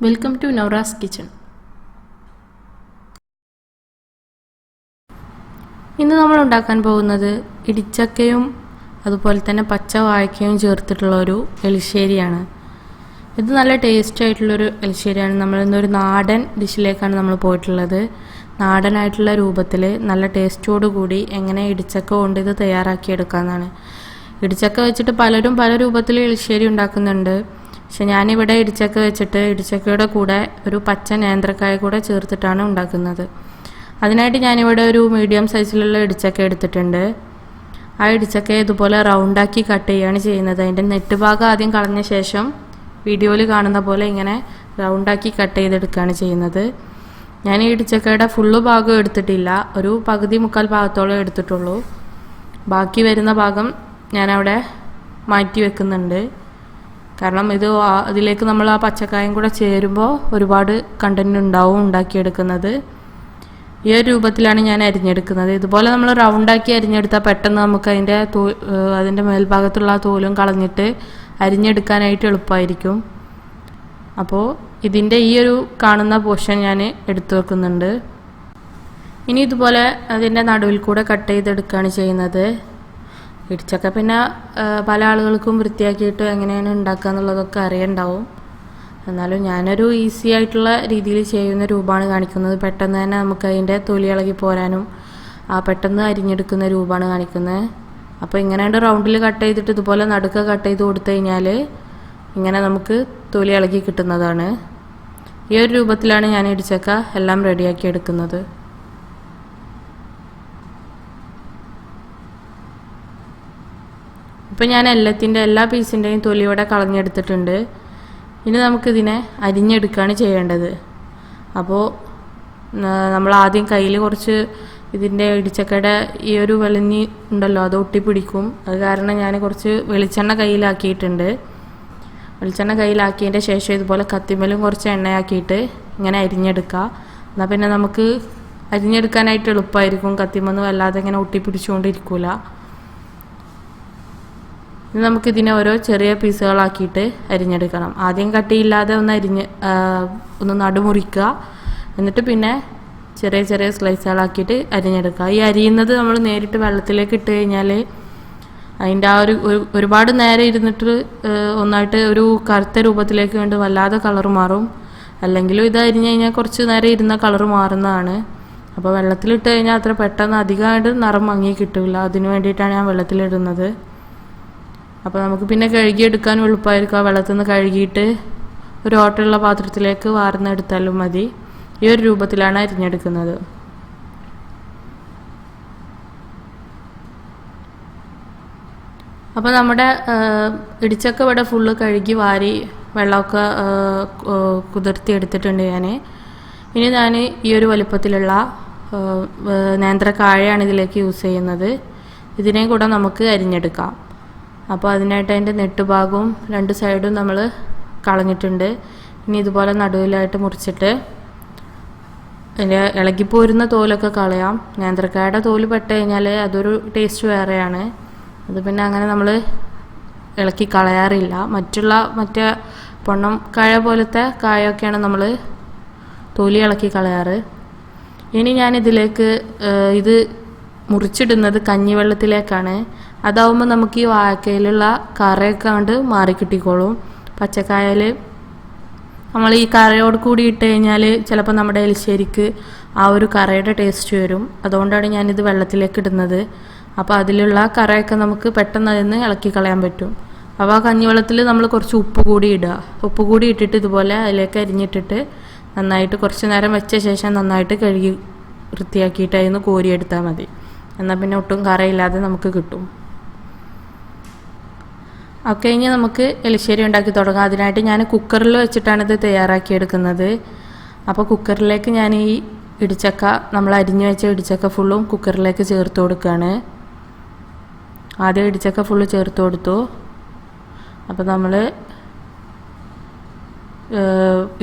Welcome to നൗറാസ് kitchen. ഇന്ന് നമ്മൾ ഉണ്ടാക്കാൻ പോകുന്നത് ഇടിച്ചക്കയും അതുപോലെ തന്നെ പച്ച വാഴക്കയും ചേർത്തിട്ടുള്ള ഒരു എലിശ്ശേരിയാണ്. ഇത് നല്ല ടേസ്റ്റ് ആയിട്ടുള്ളൊരു എലിശ്ശേരിയാണ്. നമ്മളിന്നൊരു നാടൻ ഡിഷിലേക്കാണ് നമ്മൾ പോയിട്ടുള്ളത്. നാടനായിട്ടുള്ള രൂപത്തിൽ നല്ല ടേസ്റ്റോടു കൂടി എങ്ങനെ ഇടിച്ചക്ക കൊണ്ട് ഇത് തയ്യാറാക്കിയെടുക്കാമെന്നാണ്. ഇടിച്ചക്ക വെച്ചിട്ട് പലരും പല രൂപത്തിൽ എലിശ്ശേരി ഉണ്ടാക്കുന്നുണ്ട്. പക്ഷെ ഞാനിവിടെ ഇടിച്ചക്ക വെച്ചിട്ട് ഇടിച്ചക്കയുടെ കൂടെ ഒരു പച്ച നേന്ത്രക്കായ കൂടെ ചേർത്തിട്ടാണ് ഉണ്ടാക്കുന്നത്. അതിനായിട്ട് ഞാനിവിടെ ഒരു മീഡിയം സൈസിലുള്ള ഇടിച്ചക്ക എടുത്തിട്ടുണ്ട്. ആ ഇടിച്ചക്ക ഇതുപോലെ റൗണ്ടാക്കി കട്ട് ചെയ്യുകയാണ് ചെയ്യുന്നത്. അതിൻ്റെ നെറ്റ് ഭാഗം ആദ്യം കളഞ്ഞ ശേഷം വീഡിയോയിൽ കാണുന്ന പോലെ ഇങ്ങനെ റൗണ്ടാക്കി കട്ട് ചെയ്തെടുക്കുകയാണ് ചെയ്യുന്നത്. ഞാൻ ഈ ഇടിച്ചക്കയുടെ ഫുള്ള് ഭാഗം എടുത്തിട്ടില്ല, ഒരു പകുതി മുക്കാൽ ഭാഗത്തോളം എടുത്തിട്ടുള്ളൂ. ബാക്കി വരുന്ന ഭാഗം ഞാനവിടെ മാറ്റി വെക്കുന്നുണ്ട്. കാരണം അതിലേക്ക് നമ്മൾ ആ പച്ചക്കായും കൂടെ ചേരുമ്പോൾ ഒരുപാട് കണ്ടന്റ് ഉണ്ടാവും ഉണ്ടാക്കിയെടുക്കുന്നത്. ഈ ഒരു രൂപത്തിലാണ് ഞാൻ അരിഞ്ഞെടുക്കുന്നത്. ഇതുപോലെ നമ്മൾ റൗണ്ടാക്കി അരിഞ്ഞെടുത്താൽ പെട്ടെന്ന് നമുക്ക് അതിൻ്റെ മേൽഭാഗത്തുള്ള ആ തോലും കളഞ്ഞിട്ട് അരിഞ്ഞെടുക്കാനായിട്ട് എളുപ്പമായിരിക്കും. അപ്പോൾ ഇതിൻ്റെ ഈ ഒരു കാണുന്ന പോർഷൻ ഞാൻ എടുത്തു വെക്കുന്നുണ്ട്. ഇനി ഇതുപോലെ അതിൻ്റെ നടുവിൽ കൂടെ കട്ട് ചെയ്തെടുക്കുകയാണ് ചെയ്യുന്നത്. ഇടിച്ചക്ക പിന്നെ പല ആളുകൾക്കും വൃത്തിയാക്കിയിട്ട് എങ്ങനെയാണ് ഉണ്ടാക്കുക എന്നുള്ളതൊക്കെ അറിയണ്ടാവും. എന്നാലും ഞാനൊരു ഈസി ആയിട്ടുള്ള രീതിയിൽ ചെയ്യുന്ന രൂപമാണ് കാണിക്കുന്നത്. പെട്ടെന്ന് തന്നെ നമുക്ക് അതിൻ്റെ തൊലി ഇളകി പോരാനും പെട്ടെന്ന് അരിഞ്ഞെടുക്കുന്ന രൂപമാണ് കാണിക്കുന്നത്. അപ്പോൾ ഇങ്ങനെ റൗണ്ടിൽ കട്ട് ചെയ്തിട്ട് ഇതുപോലെ നടുക്ക് കട്ട് ചെയ്ത് കൊടുത്തു കഴിഞ്ഞാൽ ഇങ്ങനെ നമുക്ക് തൊലി ഇളകി കിട്ടുന്നതാണ്. ഈ ഒരു രൂപത്തിലാണ് ഞാൻ ഇടിച്ചക്ക എല്ലാം റെഡിയാക്കി എടുക്കുന്നത്. ഇപ്പം ഞാൻ എല്ലാ പീസിൻ്റെയും തൊലിയോടെ കളഞ്ഞെടുത്തിട്ടുണ്ട്. ഇനി നമുക്കിതിനെ അരിഞ്ഞെടുക്കുകയാണ് ചെയ്യേണ്ടത്. അപ്പോൾ നമ്മൾ ആദ്യം കയ്യിൽ കുറച്ച് ഇതിൻ്റെ ഇടിച്ചക്കയുടെ ഈ ഒരു വെളിഞ്ഞി ഉണ്ടല്ലോ, അത് ഒട്ടിപ്പിടിക്കും. അത് കാരണം ഞാൻ കുറച്ച് വെളിച്ചെണ്ണ കയ്യിലാക്കിയിട്ടുണ്ട്. വെളിച്ചെണ്ണ കയ്യിലാക്കിയതിൻ്റെ ശേഷം ഇതുപോലെ കത്തിമേലും കുറച്ച് എണ്ണയാക്കിയിട്ട് ഇങ്ങനെ അരിഞ്ഞെടുക്കുക. എന്നാൽ പിന്നെ നമുക്ക് അരിഞ്ഞെടുക്കാനായിട്ട് എളുപ്പമായിരിക്കും. കത്തിമൊന്നും വല്ലാതെ ഇങ്ങനെ ഒട്ടിപ്പിടിച്ചുകൊണ്ടിരിക്കില്ല. ഇനി നമുക്കിതിനെ ഓരോ ചെറിയ പീസുകളാക്കിയിട്ട് അരിഞ്ഞെടുക്കണം. ആദ്യം കട്ടിയില്ലാതെ ഒന്ന് നടുമുറിക്കുക. എന്നിട്ട് പിന്നെ ചെറിയ ചെറിയ സ്ലൈസുകളാക്കിയിട്ട് അരിഞ്ഞെടുക്കുക. ഈ അരിയുന്നത് നമ്മൾ നേരിട്ട് വെള്ളത്തിലേക്ക് ഇട്ട് കഴിഞ്ഞാൽ അതിൻ്റെ ആ ഒരുപാട് നേരം ഇരുന്നിട്ട് ഒന്നായിട്ട് ഒരു കറുത്ത രൂപത്തിലേക്ക് വേണ്ടി വല്ലാതെ കളർ മാറും. അല്ലെങ്കിലും ഇത് അരിഞ്ഞു കഴിഞ്ഞാൽ കുറച്ച് നേരം ഇരുന്ന കളർ മാറുന്നതാണ്. അപ്പോൾ വെള്ളത്തിലിട്ട് കഴിഞ്ഞാൽ അത്ര പെട്ടെന്ന് അധികമായിട്ട് നിറം മങ്ങി കിട്ടില്ല. അതിന് വേണ്ടിയിട്ടാണ് ഞാൻ വെള്ളത്തിലിടുന്നത്. അപ്പോൾ നമുക്ക് പിന്നെ കഴുകിയെടുക്കാനും എളുപ്പമായിരിക്കും. ആ വെള്ളത്തിൽ നിന്ന് കഴുകിയിട്ട് ഒരു ഓട്ടയുള്ള പാത്രത്തിലേക്ക് വാർന്നെടുത്താലും മതി. ഈ ഒരു രൂപത്തിലാണ് അരിഞ്ഞെടുക്കുന്നത്. അപ്പോൾ നമ്മുടെ ഇടിച്ചക്ക ഇവിടെ ഫുള്ള് കഴുകി വാരി വെള്ളമൊക്കെ കുതിർത്തി എടുത്തിട്ടുണ്ട് ഞാൻ. ഇനി ഞാൻ ഈ ഒരു വലുപ്പത്തിലുള്ള നേന്ത്രക്കാഴയാണ് ഇതിലേക്ക് യൂസ് ചെയ്യുന്നത്. ഇതിനെയും കൂടെ നമുക്ക് അരിഞ്ഞെടുക്കാം. അപ്പോൾ അതിനായിട്ട് അതിൻ്റെ നെട്ടുഭാഗവും രണ്ട് സൈഡും നമ്മൾ കളഞ്ഞിട്ടുണ്ട്. ഇനി ഇതുപോലെ നടുവിലായിട്ട് മുറിച്ചിട്ട് അതിൻ്റെ ഇളകിപ്പോരുന്ന തോലൊക്കെ കളയാം. നേന്ത്രക്കായുടെ തോല് പെട്ട് കഴിഞ്ഞാൽ അതൊരു ടേസ്റ്റ് വേറെയാണ്. അത് പിന്നെ അങ്ങനെ നമ്മൾ ഇളക്കി കളയാറില്ല. മറ്റേ പൊണ്ണം കായ പോലത്തെ കായൊക്കെയാണ് നമ്മൾ തൊലി ഇളക്കി കളയാറ്. ഇനി ഞാനിതിലേക്ക് ഇത് മുറിച്ചിടുന്നത് കഞ്ഞിവെള്ളത്തിലേക്കാണ്. അതാവുമ്പോൾ നമുക്ക് ഈ വാഴക്കയിലുള്ള കറയൊക്കെ കണ്ട് മാറിക്കിട്ടിക്കോളും. പച്ചക്കായൽ നമ്മൾ ഈ കറയോട് കൂടി ഇട്ട് കഴിഞ്ഞാൽ ചിലപ്പോൾ നമ്മുടെ എലിശ്ശേരിക്ക് ആ ഒരു കറയുടെ ടേസ്റ്റ് വരും. അതുകൊണ്ടാണ് ഞാനിത് വെള്ളത്തിലേക്ക് ഇടുന്നത്. അപ്പോൾ അതിലുള്ള കറയൊക്കെ നമുക്ക് പെട്ടെന്ന് അതിന് ഇളക്കി കളയാൻ പറ്റും. അപ്പോൾ ആ കഞ്ഞിവെള്ളത്തിൽ നമ്മൾ കുറച്ച് ഉപ്പ് കൂടി ഇടുക. ഉപ്പ് കൂടി ഇട്ടിട്ട് ഇതുപോലെ അതിലേക്ക് അരിഞ്ഞിട്ടിട്ട് നന്നായിട്ട് കുറച്ച് നേരം വെച്ച ശേഷം നന്നായിട്ട് കഴുകി വൃത്തിയാക്കിയിട്ട് അതിന് കോരിയെടുത്താൽ മതി. എന്നാൽ പിന്നെ ഒട്ടും കറയില്ലാതെ നമുക്ക് കിട്ടും. ഒക്കെ കഴിഞ്ഞ് നമുക്ക് എലിശ്ശേരി ഉണ്ടാക്കി തുടങ്ങാം. അതിനായിട്ട് ഞാൻ കുക്കറിൽ വെച്ചിട്ടാണ് ഇത് തയ്യാറാക്കിയെടുക്കുന്നത്. അപ്പോൾ കുക്കറിലേക്ക് ഞാൻ ഈ ഇടിച്ചക്ക നമ്മൾ അരിഞ്ഞു വെച്ച ഇടിച്ചക്ക ഫുള്ളും കുക്കറിലേക്ക് ചേർത്ത് കൊടുക്കുകയാണ്. ആദ്യം ഇടിച്ചക്ക ഫുള്ള് ചേർത്ത് കൊടുത്തു. അപ്പോൾ നമ്മൾ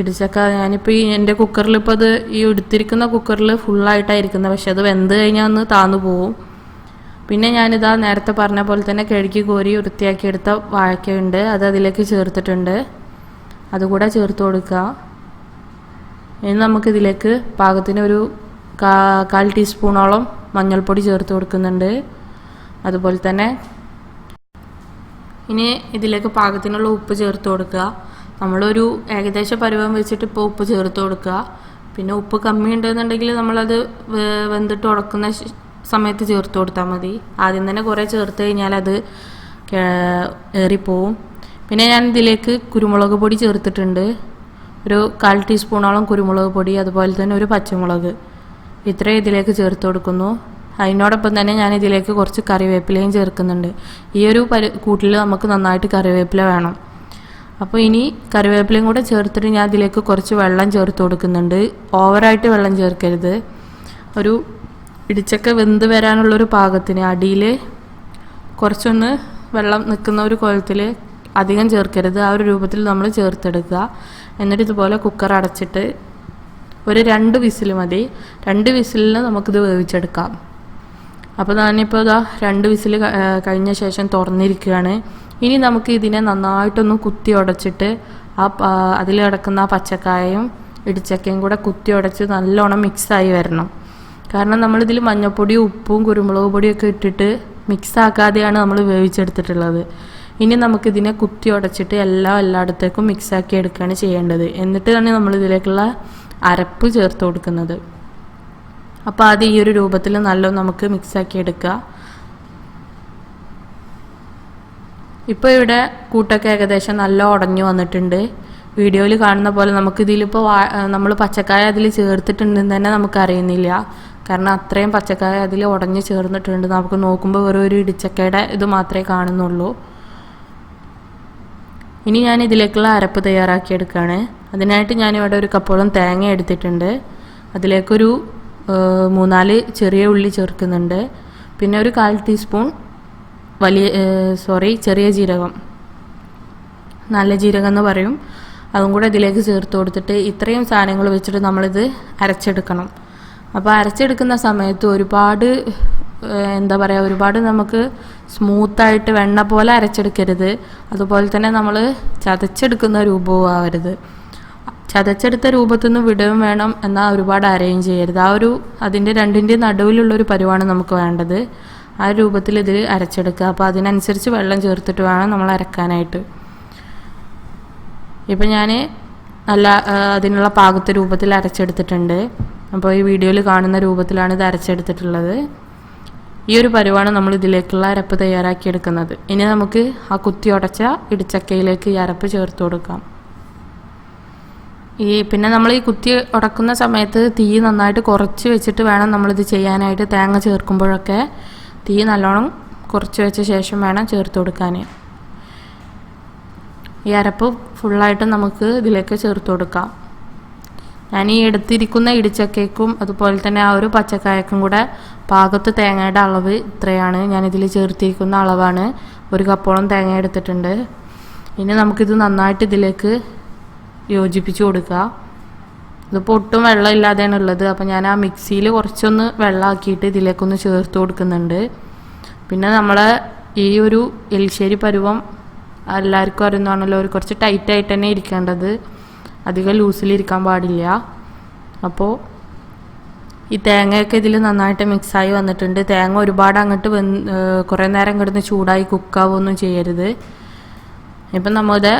ഇടിച്ചക്ക ഞാനിപ്പോൾ എൻ്റെ കുക്കറിൽ ഇപ്പോൾ അത് ഈ എടുത്തിരിക്കുന്ന കുക്കറിൽ ഫുള്ളായിട്ടായിരിക്കുന്നത്. പക്ഷെ അത് വെന്ത് കഴിഞ്ഞാൽ ഒന്ന് താന്നു പോവും. പിന്നെ ഞാനിതാ നേരത്തെ പറഞ്ഞ പോലെ തന്നെ കഴുകി കോരി വൃത്തിയാക്കിയെടുത്ത വാഴക്കയുണ്ട്, അത് അതിലേക്ക് ചേർത്തിട്ടുണ്ട്. അതുകൂടെ ചേർത്ത് കൊടുക്കുക. ഇനി നമുക്കിതിലേക്ക് പാകത്തിന് ഒരു 1/4 ടീസ്പൂണോളം മഞ്ഞൾപ്പൊടി ചേർത്ത് കൊടുക്കുന്നുണ്ട്. അതുപോലെ തന്നെ ഇനി ഇതിലേക്ക് പാകത്തിനുള്ള ഉപ്പ് ചേർത്ത് കൊടുക്കുക. നമ്മളൊരു ഏകദേശ പരുവം വെച്ചിട്ട് ഇപ്പോൾ ഉപ്പ് ചേർത്ത് കൊടുക്കുക. പിന്നെ ഉപ്പ് കമ്മി ഉണ്ടെന്നുണ്ടെങ്കിൽ നമ്മളത് വെന്തിട്ട് ഉടക്കുന്ന സമയത്ത് ചേർത്ത് കൊടുത്താൽ മതി. ആദ്യം തന്നെ കുറേ ചേർത്ത് കഴിഞ്ഞാൽ അത് ഏറിപ്പോവും. പിന്നെ ഞാൻ ഇതിലേക്ക് കുരുമുളക് പൊടി ചേർത്തിട്ടുണ്ട്. ഒരു 1/4 ടീസ്പൂണോളം കുരുമുളക് പൊടി, അതുപോലെ തന്നെ ഒരു പച്ചമുളക്, ഇത്രയും ഇതിലേക്ക് ചേർത്ത് കൊടുക്കുന്നു. അതിനോടൊപ്പം തന്നെ ഞാൻ ഇതിലേക്ക് കുറച്ച് കറിവേപ്പിലയും ചേർക്കുന്നുണ്ട്. ഈ ഒരു കൂട്ടിൽ നമുക്ക് നന്നായിട്ട് കറിവേപ്പില വേണം. അപ്പോൾ ഇനി കറിവേപ്പിലയും കൂടെ ചേർത്തിട്ട് ഞാൻ ഇതിലേക്ക് കുറച്ച് വെള്ളം ചേർത്ത് കൊടുക്കുന്നുണ്ട്. ഓവറായിട്ട് വെള്ളം ചേർക്കരുത്. ഒരു ഇടിച്ചക്ക വെന്ത് വരാനുള്ളൊരു പാകത്തിന് അടിയിൽ കുറച്ചൊന്ന് വെള്ളം നിൽക്കുന്ന ഒരു കുഴത്തിൽ, അധികം ചേർക്കരുത്. ആ ഒരു രൂപത്തിൽ നമ്മൾ ചേർത്തെടുക്കുക. എന്നിട്ട് ഇതുപോലെ കുക്കർ അടച്ചിട്ട് ഒരു 2 വിസിൽ മതി. 2 വിസിലിൽ നമുക്കിത് വേവിച്ചെടുക്കാം. അപ്പോൾ ഞാനിപ്പോൾ 2 വിസിൽ കഴിഞ്ഞ ശേഷം തുറന്നിരിക്കുകയാണ്. ഇനി നമുക്ക് ഇതിനെ നന്നായിട്ടൊന്ന് കുത്തി ഉടച്ചിട്ട് അതിൽ കിടക്കുന്ന ആ പച്ചക്കായയും ഇടിച്ചക്കയും കൂടെ കുത്തി ഉടച്ച് നല്ലോണം മിക്സായി വരണം. കാരണം നമ്മളിതിൽ മഞ്ഞൾപ്പൊടിയും ഉപ്പും കുരുമുളക് പൊടിയൊക്കെ ഇട്ടിട്ട് മിക്സ് ആക്കാതെയാണ് നമ്മൾ വേവിച്ചെടുത്തിട്ടുള്ളത്. ഇനി നമുക്കിതിനെ കുത്തി ഉടച്ചിട്ട് എല്ലായിടത്തേക്കും മിക്സാക്കി എടുക്കുകയാണ് ചെയ്യേണ്ടത്. എന്നിട്ടാണ് നമ്മളിതിലേക്കുള്ള അരപ്പ് ചേർത്ത് കൊടുക്കുന്നത്. അപ്പോൾ അത് ഈ ഒരു രൂപത്തിൽ നല്ലോണം നമുക്ക് മിക്സാക്കി എടുക്കുക. ഇപ്പോൾ ഇവിടെ കൂട്ടൊക്കെ ഏകദേശം നല്ല ഉടഞ്ഞു വന്നിട്ടുണ്ട്. വീഡിയോയിൽ കാണുന്ന പോലെ നമുക്കിതിലിപ്പോൾ നമ്മൾ പച്ചക്കായ അതിൽ ചേർത്തിട്ടുണ്ടെന്ന് തന്നെ നമുക്കറിയുന്നില്ല. കാരണം അത്രയും പച്ചക്കായ അതിൽ ഉടഞ്ഞ് ചേർന്നിട്ടുണ്ട്. നമുക്ക് നോക്കുമ്പോൾ ഒരു ഇടിച്ചക്കയുടെ ഇത് മാത്രമേ കാണുന്നുള്ളൂ. ഇനി ഞാൻ ഇതിലേക്കുള്ള അരപ്പ് തയ്യാറാക്കിയെടുക്കുകയാണ്. അതിനായിട്ട് ഞാനിവിടെ ഒരു കപ്പോളം തേങ്ങ എടുത്തിട്ടുണ്ട്. അതിലേക്കൊരു 3-4 ചെറിയ ഉള്ളി ചേർക്കുന്നുണ്ട്. പിന്നെ ഒരു 1/4 ടീസ്പൂൺ ചെറിയ ജീരകം, നല്ല ജീരകം എന്ന് പറയും, അതും കൂടെ ഇതിലേക്ക് ചേർത്ത് കൊടുത്തിട്ട് ഇത്രയും സാധനങ്ങൾ വെച്ചിട്ട് നമ്മളിത് അരച്ചെടുക്കണം. അപ്പോൾ അരച്ചെടുക്കുന്ന സമയത്ത് ഒരുപാട് ഒരുപാട് നമുക്ക് സ്മൂത്തായിട്ട് വെണ്ണ പോലെ അരച്ചെടുക്കരുത്. അതുപോലെ തന്നെ നമ്മൾ ചതച്ചെടുക്കുന്ന രൂപവും ആവരുത്. ചതച്ചെടുത്ത രൂപത്തിൽ നിന്ന് വിടവും വേണം, എന്നാൽ ഒരുപാട് അരയും ചെയ്യരുത്. അതിൻ്റെ രണ്ടിൻ്റെയും നടുവിലുള്ളൊരു പരുവാണ് നമുക്ക് വേണ്ടത്. ആ രൂപത്തിൽ ഇതിൽ അരച്ചെടുക്കുക. അപ്പോൾ അതിനനുസരിച്ച് വെള്ളം ചേർത്തിട്ട് വേണം നമ്മൾ അരക്കാനായിട്ട്. ഇപ്പം ഞാൻ അതിനുള്ള പാകത്തെ രൂപത്തിൽ അരച്ചെടുത്തിട്ടുണ്ട്. അപ്പോൾ ഈ വീഡിയോയിൽ കാണുന്ന രൂപത്തിലാണ് ഇത് അരച്ചെടുത്തിട്ടുള്ളത്. ഈ ഒരു പരുവാണ് നമ്മൾ ഇതിലേക്കുള്ള അരപ്പ് തയ്യാറാക്കിയെടുക്കുന്നത്. ഇനി നമുക്ക് ആ കുത്തി ഉടച്ച ഇടിച്ചക്കയിലേക്ക് ഈ അരപ്പ് ചേർത്ത് കൊടുക്കാം. പിന്നെ നമ്മൾ ഈ കുത്തി ഉടക്കുന്ന സമയത്ത് തീ നന്നായിട്ട് കുറച്ച് വെച്ചിട്ട് വേണം നമ്മളിത് ചെയ്യാനായിട്ട്. തേങ്ങ ചേർക്കുമ്പോഴൊക്കെ തീ നല്ലോണം കുറച്ച് വെച്ച ശേഷം വേണം ചേർത്ത് കൊടുക്കാൻ. ഈ അരപ്പ് ഫുള്ളായിട്ട് നമുക്ക് ഇതിലേക്ക് ചേർത്ത് കൊടുക്കാം. ഞാൻ ഈ എടുത്തിരിക്കുന്ന ഇടിച്ചക്കയ്ക്കും അതുപോലെ തന്നെ ആ ഒരു പച്ചക്കായക്കും കൂടെ പാകത്ത് തേങ്ങയുടെ അളവ് ഇത്രയാണ്. ഞാനിതിൽ ചേർത്തിരിക്കുന്ന അളവാണ്. 1 കപ്പോളം തേങ്ങ എടുത്തിട്ടുണ്ട്. ഇനി നമുക്കിത് നന്നായിട്ട് ഇതിലേക്ക് യോജിപ്പിച്ച് കൊടുക്കുക. ഇതിപ്പോൾ ഒട്ടും വെള്ളം ഇല്ലാതെയാണ് ഉള്ളത്. അപ്പോൾ ഞാൻ ആ മിക്സിയിൽ കുറച്ചൊന്ന് വെള്ളമാക്കിയിട്ട് ഇതിലേക്കൊന്ന് ചേർത്ത് കൊടുക്കുന്നുണ്ട്. പിന്നെ നമ്മളെ ഈ ഒരു എലിശ്ശേരി പരുവം എല്ലാവർക്കും അറിയുന്നതാണല്ലോ, കുറച്ച് ടൈറ്റായിട്ട് തന്നെ ഇരിക്കേണ്ടത്, അധികം ലൂസിലിരിക്കാൻ പാടില്ല. അപ്പോൾ ഈ തേങ്ങയൊക്കെ ഇതിൽ നന്നായിട്ട് മിക്സായി വന്നിട്ടുണ്ട്. തേങ്ങ ഒരുപാട് അങ്ങോട്ട് കുറേ നേരം കിടന്ന് ചൂടായി കുക്കാവുകയൊന്നും ചെയ്യരുത്. ഇപ്പം നമ്മുടെ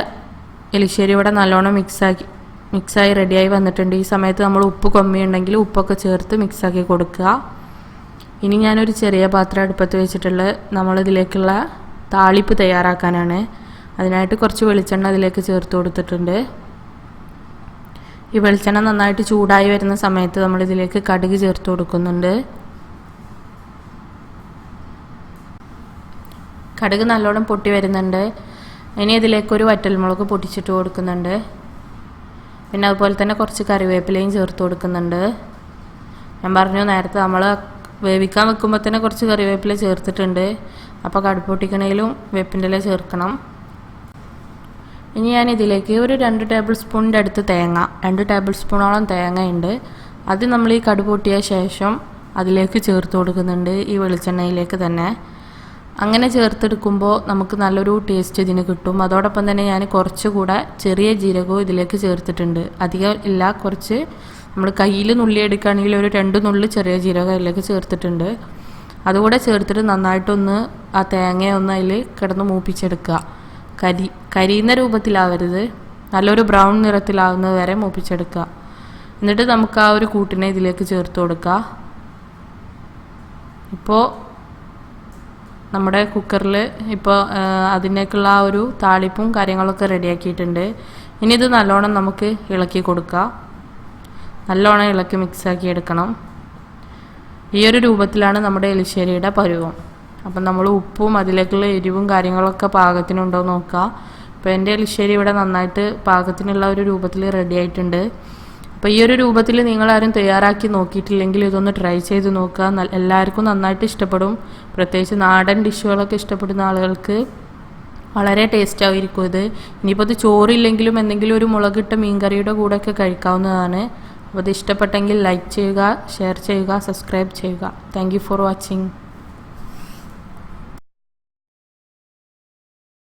എലിശ്ശേരി ഇവിടെ നല്ലോണം മിക്സായി റെഡിയായി വന്നിട്ടുണ്ട്. ഈ സമയത്ത് നമ്മൾ ഉപ്പ് കമ്മിയുണ്ടെങ്കിൽ ഉപ്പൊക്കെ ചേർത്ത് മിക്സാക്കി കൊടുക്കുക. ഇനി ഞാനൊരു ചെറിയ പാത്രം അടുപ്പത്ത് വെച്ചിട്ടുള്ള നമ്മളിതിലേക്കുള്ള താളിപ്പ് തയ്യാറാക്കാനാണ്. അതിനായിട്ട് കുറച്ച് വെളിച്ചെണ്ണ അതിലേക്ക് ചേർത്ത് കൊടുത്തിട്ടുണ്ട്. ഈ വെളിച്ചെണ്ണ നന്നായിട്ട് ചൂടായി വരുന്ന സമയത്ത് നമ്മളിതിലേക്ക് കടുക് ചേർത്ത് കൊടുക്കുന്നുണ്ട്. കടുക് നല്ലോണം പൊട്ടി വരുന്നുണ്ട്. ഇനി ഇതിലേക്കൊരു വറ്റൽമുളക് പൊട്ടിച്ചിട്ട് കൊടുക്കുന്നുണ്ട്. പിന്നെ അതുപോലെ തന്നെ കുറച്ച് കറിവേപ്പിലയും ചേർത്ത് കൊടുക്കുന്നുണ്ട്. ഞാൻ പറഞ്ഞു നേരത്തെ നമ്മൾ വേവിക്കാൻ വെക്കുമ്പോൾ തന്നെ കുറച്ച് കറിവേപ്പില ചേർത്തിട്ടുണ്ട്. അപ്പോൾ കടുക് പൊട്ടിക്കണേലും വേപ്പിൻ്റെ ഇല ചേർക്കണം. ഇനി ഞാൻ ഇതിലേക്ക് ഒരു 2 ടേബിൾ സ്പൂണിൻ്റെ അടുത്ത് 2 ടേബിൾ സ്പൂണോളം തേങ്ങയുണ്ട്. അത് നമ്മൾ ഈ കടുക് പൊട്ടിയ ശേഷം അതിലേക്ക് ചേർത്ത് കൊടുക്കുന്നുണ്ട്, ഈ വെളിച്ചെണ്ണയിലേക്ക് തന്നെ. അങ്ങനെ ചേർത്തെടുക്കുമ്പോൾ നമുക്ക് നല്ലൊരു ടേസ്റ്റ് ഇതിന് കിട്ടും. അതോടൊപ്പം തന്നെ ഞാൻ കുറച്ചുകൂടെ ചെറിയ ജീരകവും ഇതിലേക്ക് ചേർത്തിട്ടുണ്ട്. അധികം ഇല്ല, കുറച്ച് നമ്മൾ കയ്യിൽ നുള്ളിയെടുക്കുകയാണെങ്കിൽ ഒരു 2 നുള്ളി ചെറിയ ജീരകം അതിലേക്ക് ചേർത്തിട്ടുണ്ട്. അതുകൂടെ ചേർത്തിട്ട് നന്നായിട്ടൊന്ന് ആ തേങ്ങയൊന്ന് അതിൽ കിടന്ന് മൂപ്പിച്ചെടുക്കുക. കരിയുന്ന രൂപത്തിലാവരുത്, നല്ലൊരു ബ്രൗൺ നിറത്തിലാവുന്നത് വരെ മൂപ്പിച്ചെടുക്കുക. എന്നിട്ട് നമുക്ക് ആ ഒരു കൂട്ടിനെ ഇതിലേക്ക് ചേർത്ത് കൊടുക്കുക. ഇപ്പോൾ നമ്മുടെ കുക്കറിൽ ഇപ്പോൾ അതിനേക്കുള്ള ആ ഒരു താളിപ്പും കാര്യങ്ങളൊക്കെ റെഡിയാക്കിയിട്ടുണ്ട്. ഇനി ഇത് നല്ലോണം നമുക്ക് ഇളക്കി കൊടുക്കുക. നല്ലോണം ഇളക്കി മിക്സാക്കി എടുക്കണം. ഈ ഒരു രൂപത്തിലാണ് നമ്മുടെ എലിശ്ശേരിയുടെ പരുവം. അപ്പം നമ്മൾ ഉപ്പും അതിലേക്കുള്ള എരിവും കാര്യങ്ങളൊക്കെ പാകത്തിനുണ്ടോ നോക്കുക. അപ്പോൾ എൻ്റെ എലിശ്ശേരി ഇവിടെ നന്നായിട്ട് പാകത്തിനുള്ള ഒരു രൂപത്തിൽ റെഡി ആയിട്ടുണ്ട്. അപ്പോൾ ഈ ഒരു രൂപത്തിൽ നിങ്ങളാരും തയ്യാറാക്കി നോക്കിയിട്ടില്ലെങ്കിൽ ഇതൊന്ന് ട്രൈ ചെയ്ത് നോക്കുക. എല്ലാവർക്കും നന്നായിട്ട് ഇഷ്ടപ്പെടും. പ്രത്യേകിച്ച് നാടൻ ഡിഷുകളൊക്കെ ഇഷ്ടപ്പെടുന്ന ആളുകൾക്ക് വളരെ ടേസ്റ്റ് ആയിരിക്കും ഇത്. ഇനിയിപ്പോൾ ഇത് ചോറില്ലെങ്കിലും എന്തെങ്കിലും ഒരു മുളകിട്ട മീൻകറിയുടെ കൂടെയൊക്കെ കഴിക്കാവുന്നതാണ്. അപ്പോൾ ഇത് ഇഷ്ടപ്പെട്ടെങ്കിൽ ലൈക്ക് ചെയ്യുക, ഷെയർ ചെയ്യുക, സബ്സ്ക്രൈബ് ചെയ്യുക. Thank you for watching.